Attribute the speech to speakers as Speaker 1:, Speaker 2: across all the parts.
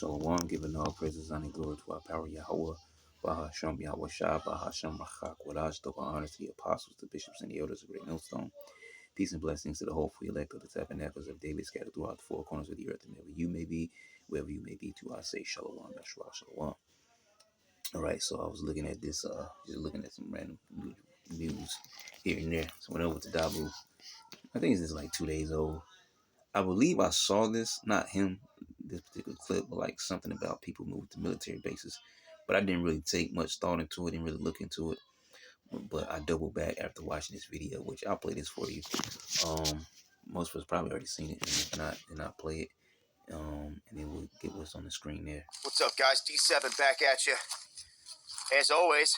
Speaker 1: Shalom, giving all praises, honor, and glory to our power, Yahweh, Bahashem, Yahweh Shah, Bahashem, Rachak, Wadash, double honor to the apostles, the bishops, and the elders of Great Millstone. Peace and blessings to the hopeful elect of the tabernacles of David scattered throughout the four corners of the earth, and wherever you may be, to I say Shalom, Yahshua, Shalom. All right, so I was looking at this, just looking at some random news here and there. So I went over to Dabu. I think it's just like 2 days old. I believe I saw this, not him, this particular clip, but like something about people moving to military bases. But I didn't really take much thought into it, didn't really look into it. But I doubled back after watching this video, which I'll play this for you. Most of us probably already seen it, and if not, then I'll play it. And then we'll get what's on the screen there.
Speaker 2: What's up, guys? D7 back at you. As always,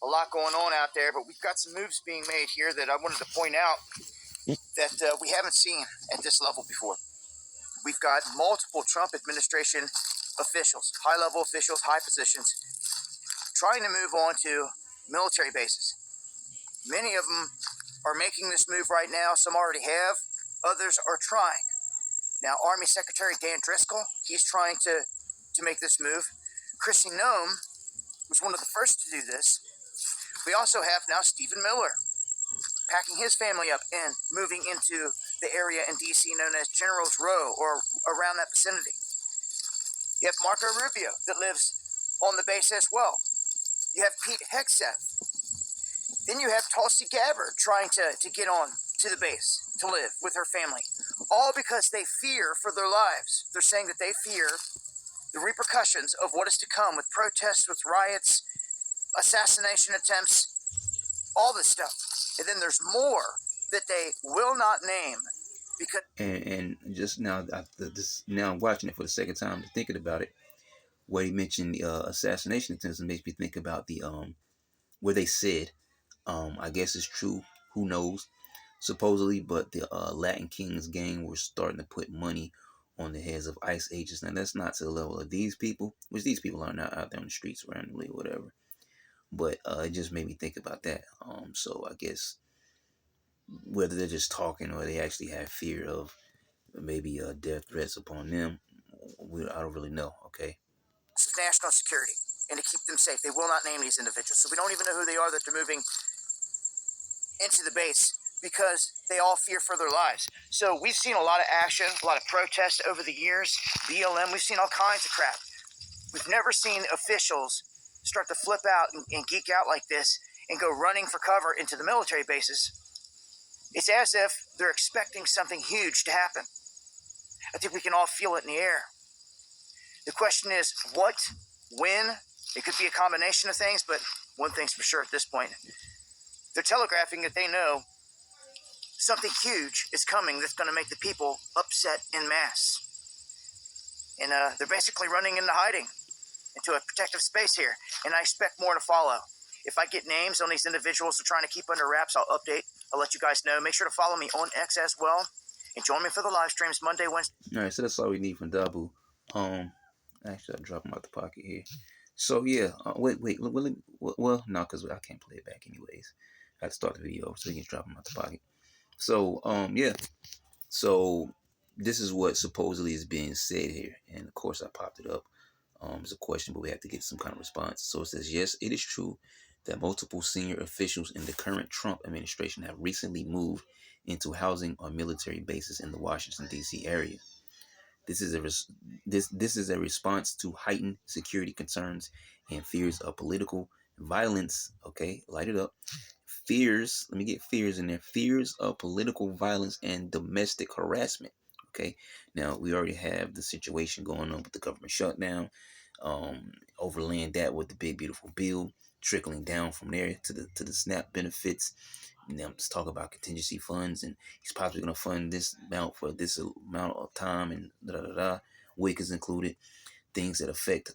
Speaker 2: a lot going on out there, but we've got some moves being made here that I wanted to point out that we haven't seen at this level before. We've got multiple Trump administration officials, high-level officials, high positions, trying to move on to military bases. Many of them are making this move right now. Some already have. Others are trying. Now, Army Secretary Dan Driscoll, he's trying to make this move. Kristi Noem was one of the first to do this. We also have now Stephen Miller packing his family up and moving into the area in D.C. known as General's Row or around that vicinity. You have Marco Rubio that lives on the base as well. You have Pete Hegseth. Then you have Tulsi Gabbard trying to get on to the base to live with her family. All because they fear for their lives. They're saying that they fear the repercussions of what is to come with protests, with riots, assassination attempts, all this stuff. And then there's more that they will not name because.
Speaker 1: And just now, after this, now I'm watching it for the second time, thinking about it. Where he mentioned assassination attempts, and makes me think about the where they said, I guess it's true. Who knows? Supposedly, but the Latin Kings gang were starting to put money on the heads of ICE agents. Now that's not to the level of these people, which these people are not out there on the streets randomly or whatever. But it just made me think about that. So I guess whether they're just talking or they actually have fear of maybe death threats upon them, I don't really know. Okay.
Speaker 2: This is national security and to keep them safe. They will not name these individuals. So we don't even know who they are that they're moving into the base because they all fear for their lives. So we've seen a lot of action, a lot of protests over the years. BLM, we've seen all kinds of crap. We've never seen officials start to flip out and geek out like this and go running for cover into the military bases. It's as if they're expecting something huge to happen. I think we can all feel it in the air. The question is, what, when? It could be a combination of things, but one thing's for sure at this point. They're telegraphing that they know something huge is coming that's going to make the people upset en masse. And they're basically running into hiding, into a protective space here. And I expect more to follow. If I get names on these individuals they're trying to keep under wraps, I'll update. I'll let you guys know. Make sure to follow me on X as well. And join me for the live streams Monday, Wednesday.
Speaker 1: All right, so that's all we need from Dabu. Actually, I'll drop him out the pocket here. So yeah, wait, well, no, because I can't play it back anyways. I have to start the video so we can drop him out the pocket. So yeah, so this is what supposedly is being said here, and of course I popped it up. It's a question, but we have to get some kind of response. So it says, yes, it is true that multiple senior officials in the current Trump administration have recently moved into housing on military bases in the Washington D.C. area. This is a response to heightened security concerns and fears of political violence. Okay, light it up. Fears, let me get fears in there. Fears of political violence and domestic harassment. Okay, now we already have the situation going on with the government shutdown. Overlaying that with the big beautiful bill, trickling down from there to the SNAP benefits. Now let's talk about contingency funds, and he's possibly going to fund this amount for this amount of time, and WIC is included. Things that affect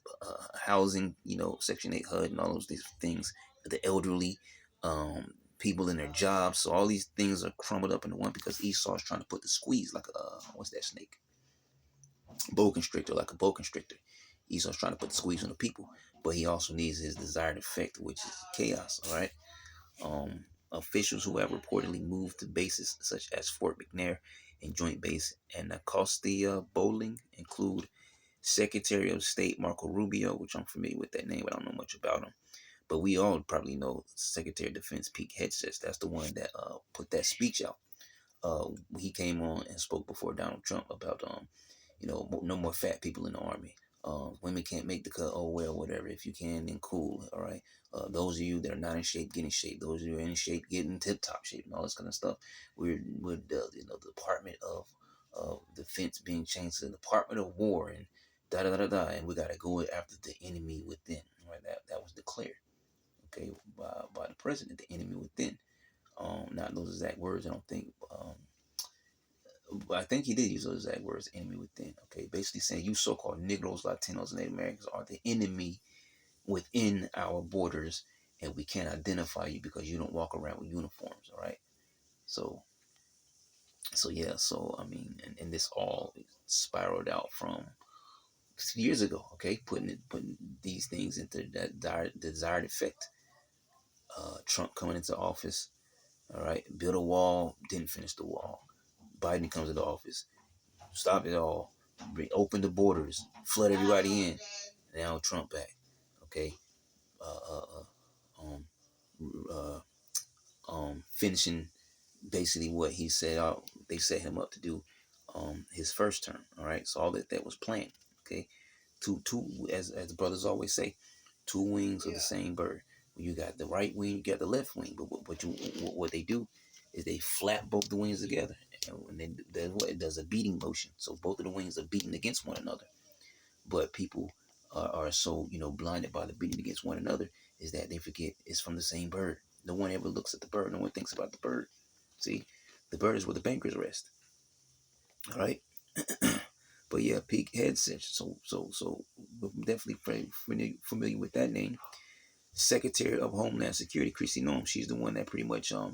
Speaker 1: housing, Section 8 HUD and all these things. The elderly, people in their jobs. So all these things are crumbled up into one because Esau is trying to put the squeeze like what's that snake? Boa constrictor, like a boa constrictor. Esau's trying to put the squeeze on the people, but he also needs his desired effect, which is chaos. All right. Officials who have reportedly moved to bases such as Fort McNair and Joint Base and Anacostia Bowling include Secretary of State Marco Rubio, which I'm familiar with that name, but I don't know much about him. But we all probably know Secretary of Defense Pete Hegseth. That's the one that put that speech out. He came on and spoke before Donald Trump about no more fat people in the army. Women can't make the cut. Oh well, whatever. If you can, then cool. All right. Those of you that are not in shape, get in shape. Those of you who are in shape, get in tip top shape, and all this kind of stuff. We're the Department of Defense being changed to the Department of War, and da da da da. And we got to go after the enemy within. Right. That was declared. Okay, by the president, the enemy within. Not those exact words. I don't think. I think he did use those exact words, enemy within. Okay, basically saying you so-called Negroes, Latinos, and Native Americans are the enemy within our borders, and we can't identify you because you don't walk around with uniforms. All right, so yeah, so I mean, and this all spiraled out from years ago. Okay, putting these things into that desired effect. Trump coming into office. All right, build a wall, didn't finish the wall. Biden comes into office, stop it all, open the borders, flood everybody in. Now Trump back, okay, uh, uh, um, finishing basically what he said out. They set him up to do, his first term. All right, so all that was planned. Okay, two as the brothers always say, two wings of the same bird. When you got the right wing, you got the left wing. But what they do is they flap both the wings together, and then it does a beating motion. So both of the wings are beating against one another. But people are so blinded by the beating against one another is that they forget it's from the same bird. No one ever looks at the bird. No one thinks about the bird. See, the bird is where the bankers rest. All right. But yeah, Pete Hegseth. So definitely familiar with that name. Secretary of Homeland Security, Kristi Noem. She's the one that pretty much I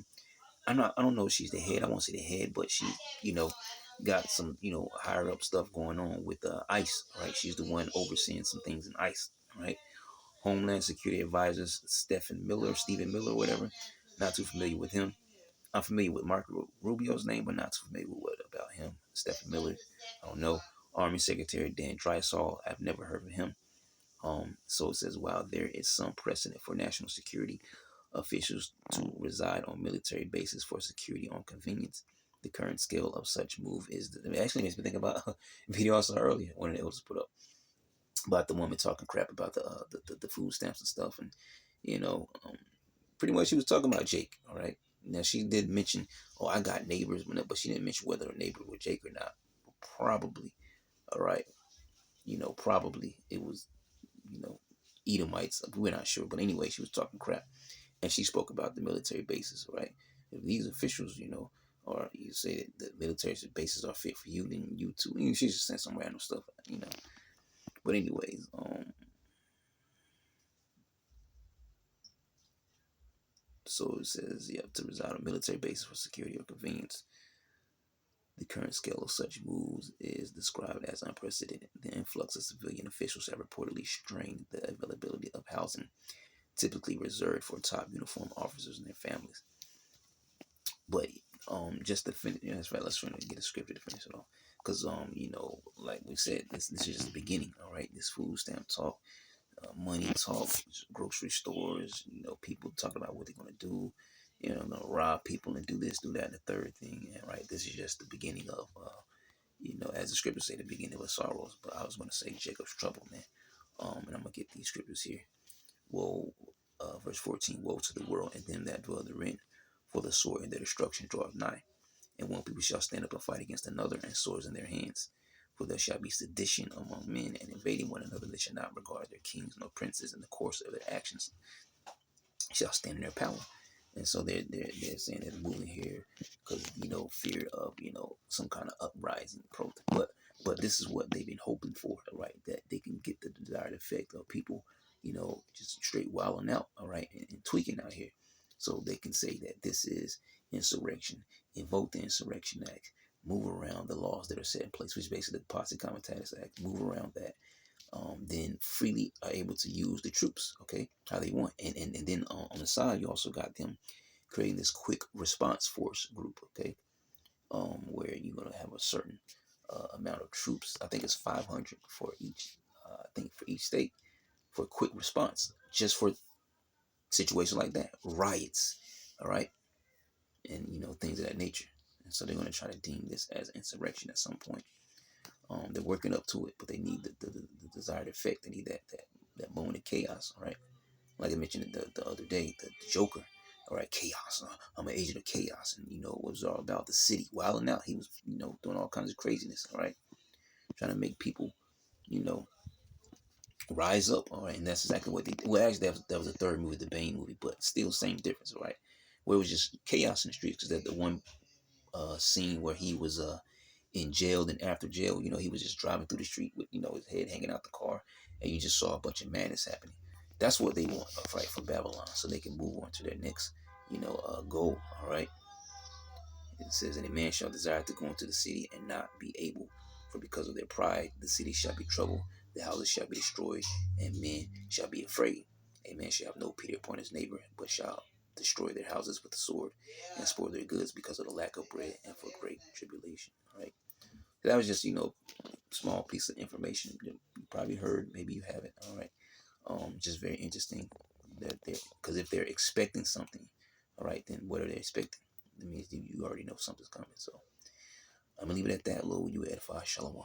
Speaker 1: don't know if she's the head. I won't say the head, but she got some higher up stuff going on with ICE. Right, she's the one overseeing some things in ICE. Right, Homeland Security Advisors Stephen Miller, whatever. Not too familiar with him. I'm familiar with Marco Rubio's name, but not too familiar with what about him. Stephen Miller, I don't know. Army Secretary Dan Drysall, I've never heard of him. So it says, while there is some precedent for national security officials to reside on military bases for security on convenience, the current scale of such move is it actually makes me think about a video I saw earlier, one of the elders put up about the woman talking crap about the food stamps and stuff, and you know, um, pretty much she was talking about Jake. All right, now she did mention, oh, I got neighbors, but she didn't mention whether her neighbor was Jake or not. Probably, all right, probably it was you know, Edomites. We're not sure, but anyway, she was talking crap, and she spoke about the military bases. Right, if these officials, or you say that the military bases are fit for you, then you too. She's just saying some random stuff. But anyways, so it says, yeah, to reside on military bases for security or convenience. The current scale of such moves is described as unprecedented. The influx of civilian officials have reportedly strained the availability of housing, typically reserved for top uniformed officers and their families. But just to finish, that's right. Let's try to get a scripture to finish it off, because like we said, this is just the beginning. All right, this food stamp talk, money talk, grocery stores. People talking about what they're gonna do. Gonna rob people and do this, do that, and the third thing. And right, this is just the beginning of, as the scriptures say, the beginning of sorrows. But I was gonna say Jacob's trouble, man. And I'm gonna get these scriptures here. Woe, verse 14. Woe to the world and them that dwell therein, for the sword and their destruction draweth nigh. And one people shall stand up and fight against another, and swords in their hands. For there shall be sedition among men, and invading one another. They shall not regard their kings nor princes, in the course of their actions shall stand in their power. And so they're saying they're moving here because fear of some kind of uprising protest. But this is what they've been hoping for, right? That they can get the desired effect of people just straight wilding out, all right, and tweaking out here, so they can say that this is insurrection, invoke the Insurrection Act, move around the laws that are set in place, which is basically the Posse Comitatus Act, move around that, then freely are able to use the troops, okay, how they want. And then on the side, you also got them creating this quick response force group, okay, where you're going to have a certain amount of troops. I think it's 500 for each. I think for each state for a quick response, just for situations like that, riots, all right, and things of that nature. And so they're going to try to deem this as insurrection at some point. They're working up to it, but they need the desired effect. They need that moment of chaos, all right. Like I mentioned the other day, the Joker, all right, chaos. I'm an agent of chaos, and it was all about the city wilding out. He was, doing all kinds of craziness, all right, trying to make people, you know, rise up, all right. And that's exactly what they did. Well, actually, that was the third movie, the Bane movie, but still same difference, all right. Where it was just chaos in the streets, because that the one scene where he was in jail, and after jail, he was just driving through the street with his head hanging out the car, and you just saw a bunch of madness happening. That's what they want, right, from Babylon, so they can move on to their next, goal. All right. It says, "And a man shall desire to go into the city and not be able, for because of their pride, the city shall be troubled, the houses shall be destroyed, and men shall be afraid. A man shall have no pity upon his neighbor, but shall destroy their houses with the sword, and spoil their goods because of the lack of bread and for great tribulation." All right. That was just, small piece of information that you probably heard, maybe you haven't. All right. Just very interesting that because if they're expecting something, all right, then what are they expecting? That means you already know something's coming. So I'm gonna leave it at that. Lord, you edify. Shalom.